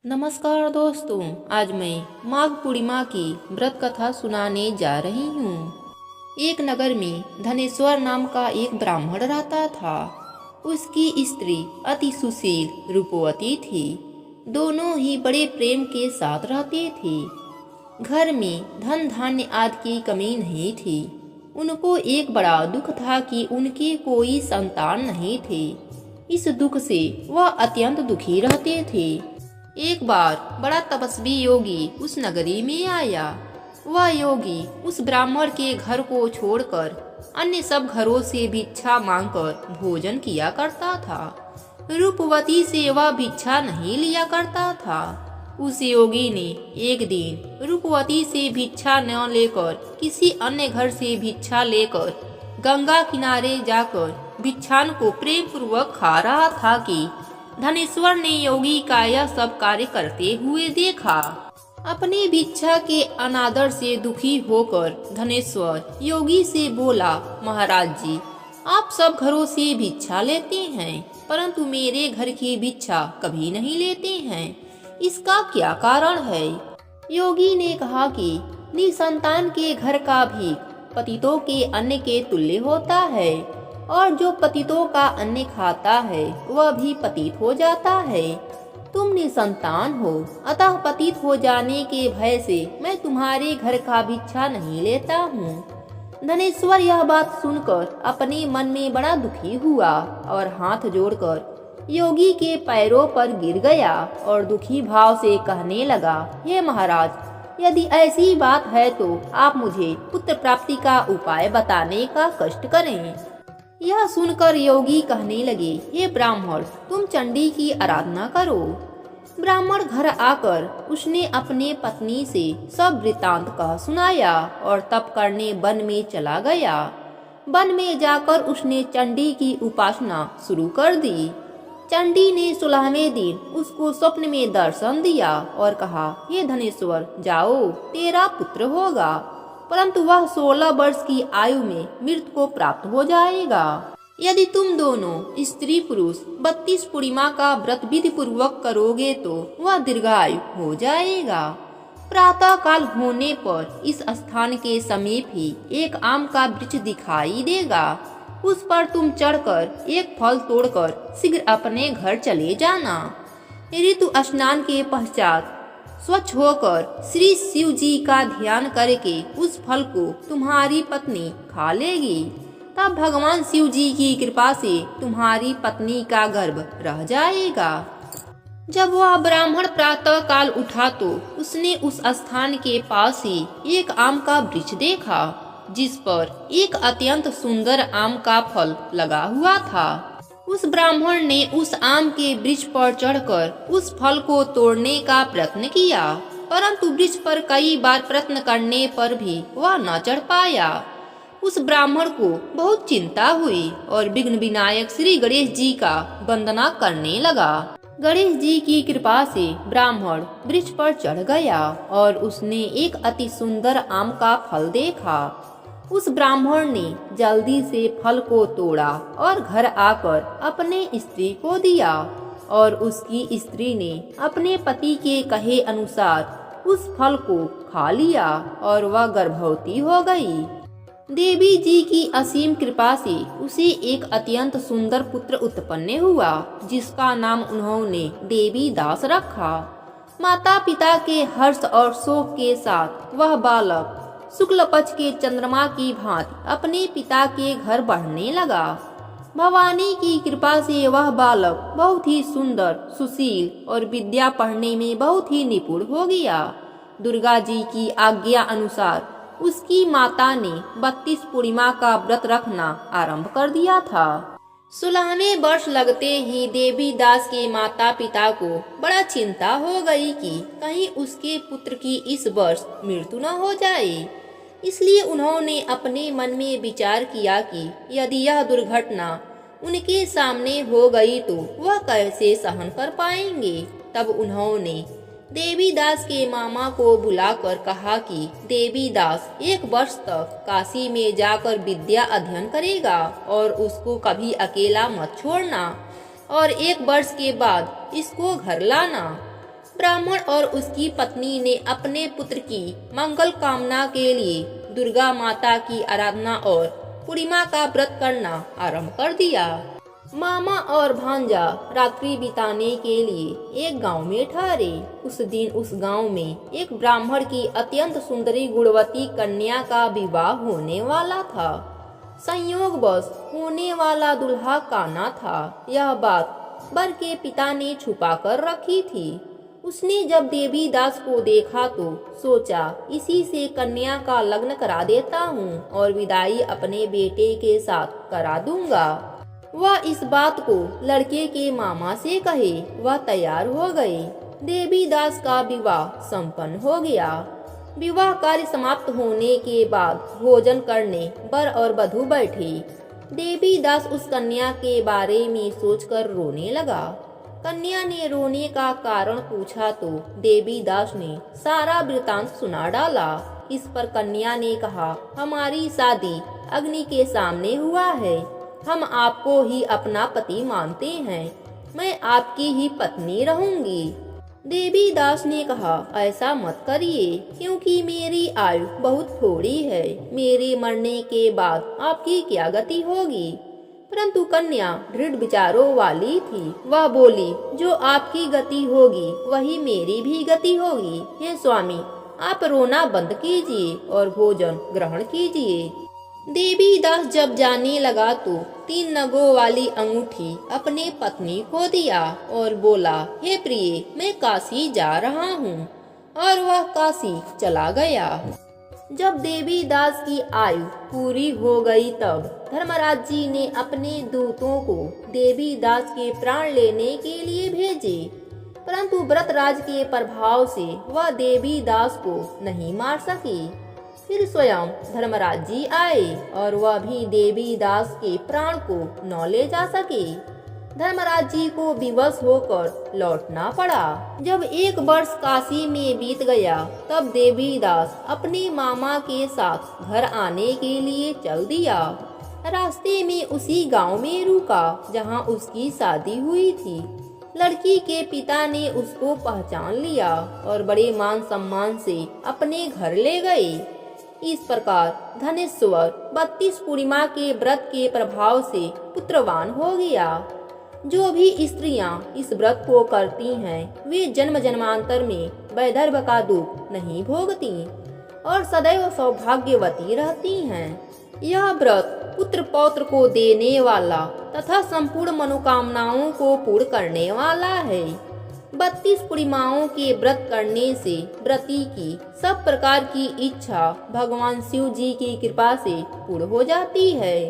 नमस्कार दोस्तों, आज मैं माघ पूर्णिमा की व्रत कथा सुनाने जा रही हूँ। एक नगर में धनेश्वर नाम का एक ब्राह्मण रहता था। उसकी स्त्री अति सुशील रूपवती थी। दोनों ही बड़े प्रेम के साथ रहते थे। घर में धन धान्य आदि की कमी नहीं थी। उनको एक बड़ा दुख था कि उनके कोई संतान नहीं थे। इस दुख से वह अत्यंत दुखी रहते थे। एक बार बड़ा तपस्वी योगी उस नगरी में आया। वह योगी उस ब्राह्मण के घर को छोड़कर अन्य सब घरों से भिक्षा मांगकर भोजन किया करता था। रूपवती से वह भिक्षा नहीं लिया करता था। उस योगी ने एक दिन रूपवती से भिक्षा न लेकर किसी अन्य घर से भिक्षा लेकर गंगा किनारे जाकर भिक्षान को प्रेम पूर्वक खा रहा था कि धनेश्वर ने योगी का यह सब कार्य करते हुए देखा। अपनी भिक्षा के अनादर से दुखी होकर धनेश्वर योगी से बोला, महाराज जी, आप सब घरों से भिक्षा लेते हैं, परंतु मेरे घर की भिक्षा कभी नहीं लेते हैं। इसका क्या कारण है? योगी ने कहा कि निसंतान के घर का भी पतितों के अन्न के तुल्य होता है, और जो पतितों का अन्न खाता है वह भी पतित हो जाता है। तुम निसंतान हो, अतः पतित हो जाने के भय से मैं तुम्हारे घर का भिक्षा नहीं लेता हूँ। धनेश्वर यह बात सुनकर अपने मन में बड़ा दुखी हुआ और हाथ जोड़कर योगी के पैरों पर गिर गया और दुखी भाव से कहने लगा, हे महाराज, यदि ऐसी बात है तो आप मुझे पुत्र प्राप्ति का उपाय बताने का कष्ट करें। यह सुनकर योगी कहने लगे, हे ब्राह्मण, तुम चंडी की आराधना करो। ब्राह्मण घर आकर उसने अपने पत्नी से सब वृतांत कह सुनाया और तप करने वन में चला गया। वन में जाकर उसने चंडी की उपासना शुरू कर दी। चंडी ने 16वें दिन उसको स्वप्न में दर्शन दिया और कहा, हे धनेश्वर, जाओ, तेरा पुत्र होगा, परंतु वह 16 वर्ष की आयु में मृत्यु को प्राप्त हो जाएगा। यदि तुम दोनों स्त्री पुरुष 32 पूर्णिमा का व्रत विधि पूर्वक करोगे तो वह दीर्घायु हो जाएगा। प्रातः काल होने पर इस स्थान के समीप ही एक आम का वृक्ष दिखाई देगा। उस पर तुम चढ़कर एक फल तोड़कर शीघ्र अपने घर चले जाना। ऋतु स्नान के पश्चात स्वच्छ होकर श्री शिव जी का ध्यान करके उस फल को तुम्हारी पत्नी खा लेगी। तब भगवान शिव जी की कृपा से तुम्हारी पत्नी का गर्भ रह जाएगा। जब वह ब्राह्मण प्रातः काल उठा तो उसने उस स्थान के पास ही एक आम का वृक्ष देखा, जिस पर एक अत्यंत सुंदर आम का फल लगा हुआ था। उस ब्राह्मण ने उस आम के वृक्ष पर चढ़कर उस फल को तोड़ने का प्रयत्न किया, परंतु वृक्ष पर कई बार प्रयत्न करने पर भी वह न चढ़ पाया। उस ब्राह्मण को बहुत चिंता हुई और विघ्न विनायक श्री गणेश जी का वंदना करने लगा। गणेश जी की कृपा से ब्राह्मण वृक्ष पर चढ़ गया और उसने एक अति सुंदर आम का फल देखा। उस ब्राह्मण ने जल्दी से फल को तोड़ा और घर आकर अपने स्त्री को दिया, और उसकी स्त्री ने अपने पति के कहे अनुसार उस फल को खा लिया और वह गर्भवती हो गई। देवी जी की असीम कृपा से उसे एक अत्यंत सुंदर पुत्र उत्पन्न हुआ, जिसका नाम उन्होंने देवी दास रखा। माता पिता के हर्ष और शोक के साथ वह बालक शुक्ल पक्ष के चंद्रमा की भांति अपने पिता के घर बढ़ने लगा। भवानी की कृपा से वह बालक बहुत ही सुंदर, सुशील और विद्या पढ़ने में बहुत ही निपुण हो गया। दुर्गा जी की आज्ञा अनुसार उसकी माता ने 32 पूर्णिमा का व्रत रखना आरंभ कर दिया था। 16वें वर्ष लगते ही देवी दास के माता पिता को बड़ा चिंता हो गई कि कहीं उसके पुत्र की इस वर्ष मृत्यु न हो जाए। इसलिए उन्होंने अपने मन में विचार किया कि यदि यह दुर्घटना उनके सामने हो गई तो वह कैसे सहन कर पाएंगे। तब उन्होंने देवी दास के मामा को बुलाकर कहा कि देवी दास 1 वर्ष तक काशी में जाकर विद्या अध्ययन करेगा और उसको कभी अकेला मत छोड़ना, और 1 वर्ष के बाद इसको घर लाना। ब्राह्मण और उसकी पत्नी ने अपने पुत्र की मंगल कामना के लिए दुर्गा माता की आराधना और पूर्णिमा का व्रत करना आरंभ कर दिया। मामा और भांजा रात्रि बिताने के लिए एक गांव में ठहरे। उस दिन उस गांव में एक ब्राह्मण की अत्यंत सुंदरी गुणवती कन्या का विवाह होने वाला था। संयोगवश होने वाला दूल्हा काना था। यह बात वर के पिता ने छुपा कर रखी थी। उसने जब देवी दास को देखा तो सोचा, इसी से कन्या का लग्न करा देता हूँ और विदाई अपने बेटे के साथ करा दूंगा। वह इस बात को लड़के के मामा से कहे। वह तैयार हो गए। देवी दास का विवाह संपन्न हो गया। विवाह कार्य समाप्त होने के बाद भोजन करने वर और वधू बैठे। देवी दास उस कन्या के बारे में सोचकर रोने लगा। कन्या ने रोने का कारण पूछा तो देवी दास ने सारा वृतांत सुना डाला। इस पर कन्या ने कहा, हमारी शादी अग्नि के सामने हुआ है। हम आपको ही अपना पति मानते हैं। मैं आपकी ही पत्नी रहूंगी। देवी दास ने कहा, ऐसा मत करिए, क्योंकि मेरी आयु बहुत थोड़ी है। मेरे मरने के बाद आपकी क्या गति होगी? परंतु कन्या दृढ़ विचारों वाली थी। वह बोली, जो आपकी गति होगी वही मेरी भी गति होगी। हे स्वामी, आप रोना बंद कीजिए और भोजन ग्रहण कीजिए। देवी दास जब जाने लगा तो 3 नगों वाली अंगूठी अपने पत्नी को दिया और बोला, हे प्रिय, मैं काशी जा रहा हूँ। और वह काशी चला गया। जब देवी दास की आयु पूरी हो गई तब धर्मराज जी ने अपने दूतों को देवी दास के प्राण लेने के लिए भेजे। परंतु व्रतराज के प्रभाव से वह देवी दास को नहीं मार सकी। फिर स्वयं धर्मराज जी आए और वह भी देवी दास के प्राण को न ले जा सके। धर्मराज जी को विवश होकर लौटना पड़ा। जब 1 वर्ष काशी में बीत गया तब देवी दास अपने मामा के साथ घर आने के लिए चल दिया। रास्ते में उसी गांव में रुका जहां उसकी शादी हुई थी। लड़की के पिता ने उसको पहचान लिया और बड़े मान सम्मान से अपने घर ले गए। इस प्रकार धनेश्वर 32 पूर्णिमा के व्रत के प्रभाव से पुत्रवान हो गया। जो भी स्त्रियां इस व्रत को करती हैं, वे जन्म जन्मांतर में वैधर्भ का दुख नहीं भोगती और सदैव सौभाग्यवती रहती हैं। यह व्रत पुत्र पौत्र को देने वाला तथा संपूर्ण मनोकामनाओं को पूर्ण करने वाला है। 32 पूर्णिमाओं के व्रत करने से व्रती की सब प्रकार की इच्छा भगवान शिव जी की कृपा से पूर्ण हो जाती है।